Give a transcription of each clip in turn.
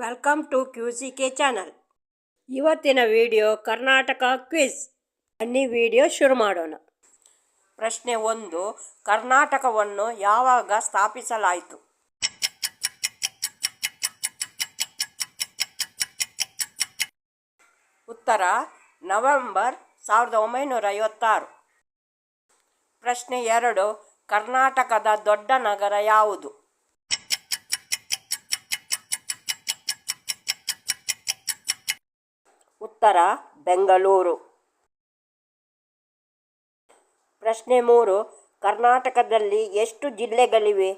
Welcome to QCK channel. ಇವತ್ತಿನ video Karnataka quiz. ಬನ್ನಿ video ಶುರು ಮಾಡೋಣ. ಪ್ರಶ್ನೆ 1. ಕರ್ನಾಟಕವನ್ನು ಯಾವಾಗ ಸ್ಥಾಪಿಸಲಾಯಿತು? ಉತ್ತರ ನವೆಂಬರ್ 1956. ಪ್ರಶ್ನೆ 2. ಕರ್ನಾಟಕದ ದೊಡ್ಡ ನಗರ ಯಾವುದು? ಉತ್ತರ ಬೆಂಗಳೂರು. ಪ್ರಶ್ನೆ 3. ಕರ್ನಾಟಕದಲ್ಲಿ ಎಷ್ಟು ಜಿಲ್ಲೆಗಳಿವೆ?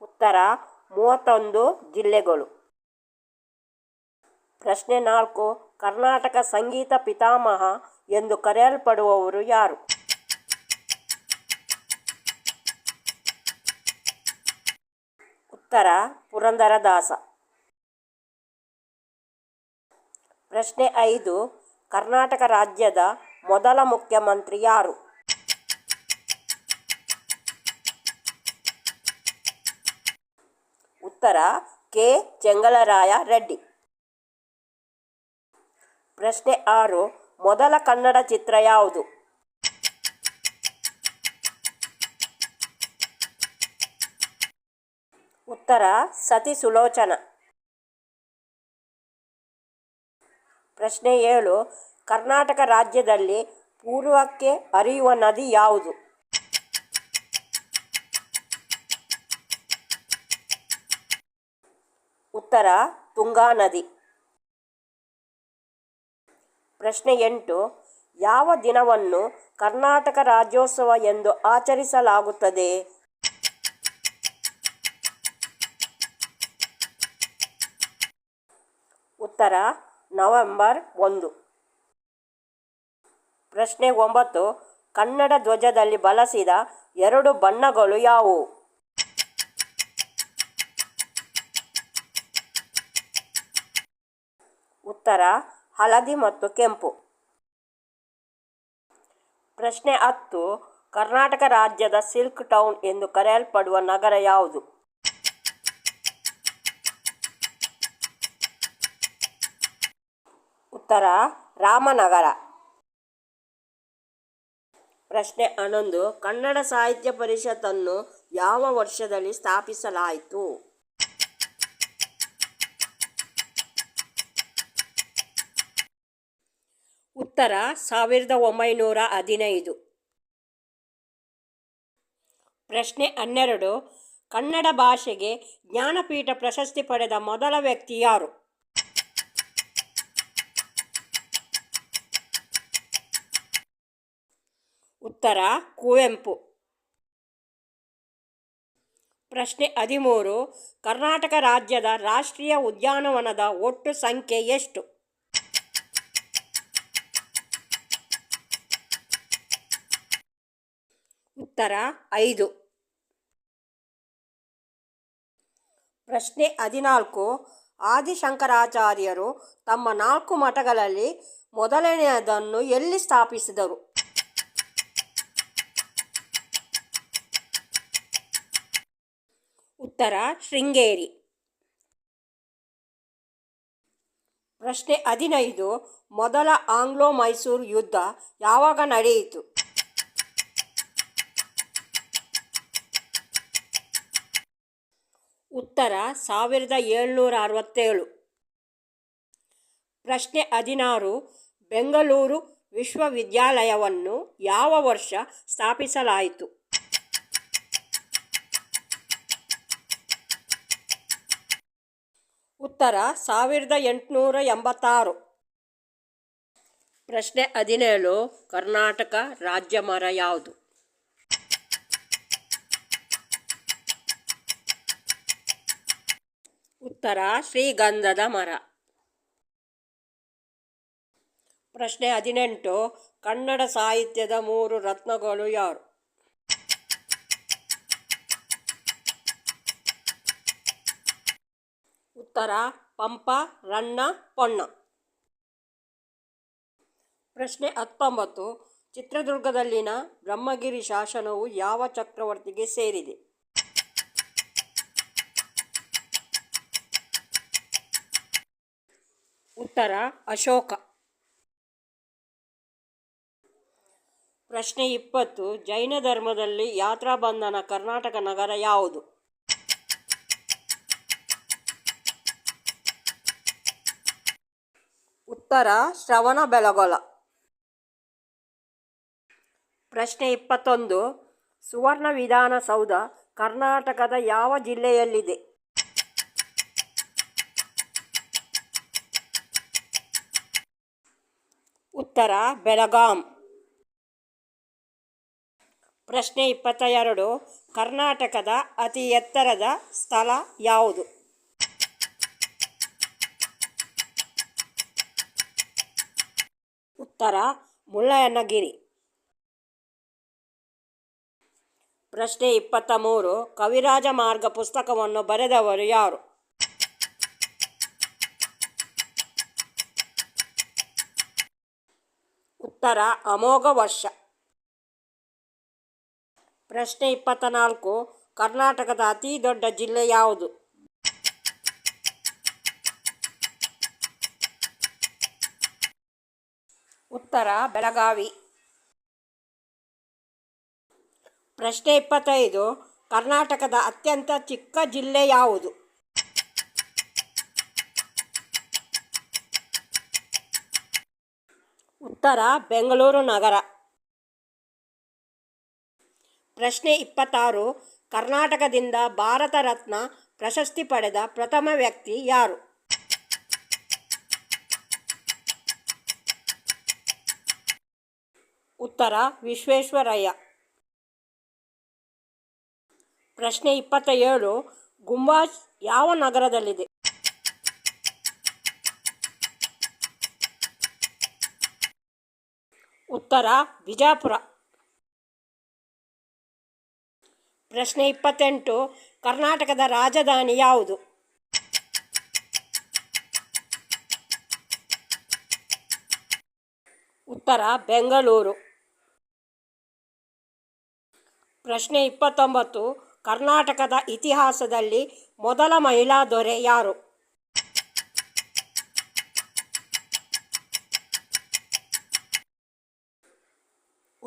ಉತ್ತರ 31 ಜಿಲ್ಲೆಗಳು. ಪ್ರಶ್ನೆ 4. ಕರ್ನಾಟಕ ಸಂಗೀತ ಪಿತಾಮಹ ಎಂದು ಕರೆಯಲ್ಪಡುವವರು ಯಾರು? ಉತ್ತರ ಪುರಂದರದಾಸ. ಪ್ರಶ್ನೆ 5. ಕರ್ನಾಟಕ ರಾಜ್ಯದ ಮೊದಲ ಮುಖ್ಯಮಂತ್ರಿ ಯಾರು? ಉತ್ತರ ಕೆ. ಚೆಂಗಲರಾಯ ರೆಡ್ಡಿ. ಪ್ರಶ್ನೆ 6. ಮೊದಲ ಕನ್ನಡ ಚಿತ್ರ ಯಾವುದು? ಉತ್ತರ ಸತಿ ಸುಲೋಚನ. ಪ್ರಶ್ನೆ 7. ಕರ್ನಾಟಕ ರಾಜ್ಯದಲ್ಲಿ ಪೂರ್ವಕ್ಕೆ ಹರಿಯುವ ನದಿ ಯಾವುದು? ಉತ್ತರ ತುಂಗಾ ನದಿ. ಪ್ರಶ್ನೆ 8. ಯಾವ ದಿನವನ್ನು ಕರ್ನಾಟಕ ರಾಜ್ಯೋತ್ಸವ ಎಂದು ಆಚರಿಸಲಾಗುತ್ತದೆ? ಉತ್ತರ ನವೆಂಬರ್ 1. ಪ್ರಶ್ನೆ 9. ಕನ್ನಡ ಧ್ವಜದಲ್ಲಿ ಬಳಸಿದ 2 ಬಣ್ಣಗಳು ಯಾವುವು? ಉತ್ತರ ಹಳದಿ ಮತ್ತು ಕೆಂಪು. ಪ್ರಶ್ನೆ 10. ಕರ್ನಾಟಕ ರಾಜ್ಯದ ಸಿಲ್ಕ್ ಟೌನ್ ಎಂದು ಕರೆಯಲ್ಪಡುವ ನಗರ ಯಾವುದು? ಉತ್ತರ ರಾಮನಗರ. ಪ್ರಶ್ನೆ 11. ಕನ್ನಡ ಸಾಹಿತ್ಯ ಪರಿಷತ್ತನ್ನು ಯಾವ ವರ್ಷದಲ್ಲಿ ಸ್ಥಾಪಿಸಲಾಯಿತು? ಉತ್ತರ 1915. ಪ್ರಶ್ನೆ 12. ಕನ್ನಡ ಭಾಷೆಗೆ ಜ್ಞಾನಪೀಠ ಪ್ರಶಸ್ತಿ ಪಡೆದ ಮೊದಲ ವ್ಯಕ್ತಿ ಯಾರು? ಉತ್ತರ ಕುವೆಂಪು. ಪ್ರಶ್ನೆ 13. ಕರ್ನಾಟಕ ರಾಜ್ಯದ ರಾಷ್ಟ್ರೀಯ ಉದ್ಯಾನವನದ ಒಟ್ಟು ಸಂಖ್ಯೆ ಎಷ್ಟು? ಉತ್ತರ 5. ಪ್ರಶ್ನೆ 14. ಆದಿಶಂಕರಾಚಾರ್ಯರು ತಮ್ಮ 4 ಮಠಗಳಲ್ಲಿ ಮೊದಲನೆಯದನ್ನು ಎಲ್ಲಿ ಸ್ಥಾಪಿಸಿದರು? ಉತ್ತರ ಶೃಂಗೇರಿ. ಪ್ರಶ್ನೆ 15. ಮೊದಲ ಆಂಗ್ಲೋ ಮೈಸೂರು ಯುದ್ಧ ಯಾವಾಗ ನಡೆಯಿತು? ಉತ್ತರ 1767. ಪ್ರಶ್ನೆ 16. ಬೆಂಗಳೂರು ವಿಶ್ವವಿದ್ಯಾಲಯವನ್ನು ಯಾವ ವರ್ಷ ಸ್ಥಾಪಿಸಲಾಯಿತು? ಉತ್ತರ 1886. ಪ್ರಶ್ನೆ 17. ಕರ್ನಾಟಕ ರಾಜ್ಯ ಮರ ಯಾವುದು? ಉತ್ತರ ಶ್ರೀಗಂಧದ ಮರ. ಪ್ರಶ್ನೆ 18. ಕನ್ನಡ ಸಾಹಿತ್ಯದ 3 ರತ್ನಗಳು ಯಾರು? ಉತ್ತರ ಪಂಪ, ರನ್ನ, ಪೊನ್ನ. ಪ್ರಶ್ನೆ 19. ಚಿತ್ರದುರ್ಗದಲ್ಲಿನ ಬ್ರಹ್ಮಗಿರಿ ಶಾಸನವು ಯಾವ ಚಕ್ರವರ್ತಿಗೆ ಸೇರಿದೆ? ಉತ್ತರ ಅಶೋಕ. ಪ್ರಶ್ನೆ 20. ಜೈನ ಧರ್ಮದಲ್ಲಿ ಯಾತ್ರಾಬಂಧನ ಕರ್ನಾಟಕ ನಗರ ಯಾವುದು? ಉತ್ತರ ಶ್ರವಣಬೆಳಗೊಳ. ಪ್ರಶ್ನೆ 21. ಸುವರ್ಣ ವಿಧಾನಸೌಧ ಕರ್ನಾಟಕದ ಯಾವ ಜಿಲ್ಲೆಯಲ್ಲಿದೆ? ಉತ್ತರ ಬೆಳಗಾಂ. ಪ್ರಶ್ನೆ 22. ಕರ್ನಾಟಕದ ಅತಿ ಎತ್ತರದ ಸ್ಥಳ ಯಾವುದು? ಉತ್ತರ ಮುಳ್ಳಯ್ಯನಗಿರಿ. ಪ್ರಶ್ನೆ 23. ಕವಿರಾಜ ಮಾರ್ಗ ಪುಸ್ತಕವನ್ನು ಬರೆದವರು ಯಾರು? ಉತ್ತರ ಅಮೋಘ ವರ್ಷ. ಪ್ರಶ್ನೆ 24. ಕರ್ನಾಟಕದ ಅತಿ ದೊಡ್ಡ ಜಿಲ್ಲೆ ಯಾವುದು? ಉತ್ತರ ಬೆಳಗಾವಿ. ಪ್ರಶ್ನೆ 25. ಕರ್ನಾಟಕದ ಅತ್ಯಂತ ಚಿಕ್ಕ ಜಿಲ್ಲೆ ಯಾವುದು? ಉತ್ತರ ಬೆಂಗಳೂರು ನಗರ. ಪ್ರಶ್ನೆ 26. ಕರ್ನಾಟಕದಿಂದ ಭಾರತ ರತ್ನ ಪ್ರಶಸ್ತಿ ಪಡೆದ ಪ್ರಥಮ ವ್ಯಕ್ತಿ ಯಾರು? ಉತ್ತರ ವಿಶ್ವೇಶ್ವರಯ್ಯ. ಪ್ರಶ್ನೆ 27. ಗುಂಬಾಜ್ ಯಾವ ನಗರದಲ್ಲಿದೆ? ಉತ್ತರ ಬಿಜಾಪುರ. ಪ್ರಶ್ನೆ 28. ಕರ್ನಾಟಕದ ರಾಜಧಾನಿ ಯಾವುದು? ಉತ್ತರ ಬೆಂಗಳೂರು. ಪ್ರಶ್ನೆ 29. ಕರ್ನಾಟಕದ ಇತಿಹಾಸದಲ್ಲಿ ಮೊದಲ ಮಹಿಳಾ ದೊರೆ ಯಾರು?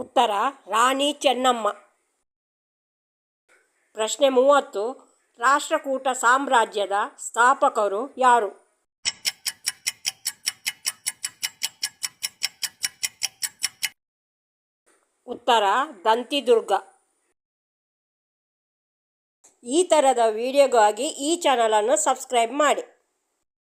ಉತ್ತರ ರಾಣಿ ಚೆನ್ನಮ್ಮ. ಪ್ರಶ್ನೆ 30. ರಾಷ್ಟ್ರಕೂಟ ಸಾಮ್ರಾಜ್ಯದ ಸ್ಥಾಪಕರು ಯಾರು? ಉತ್ತರ ದಂತಿದುರ್ಗ. ಈ ಥರದ ವಿಡಿಯೋಗಾಗಿ ಈ ಚಾನಲನ್ನು ಸಬ್ಸ್ಕ್ರೈಬ್ ಮಾಡಿ.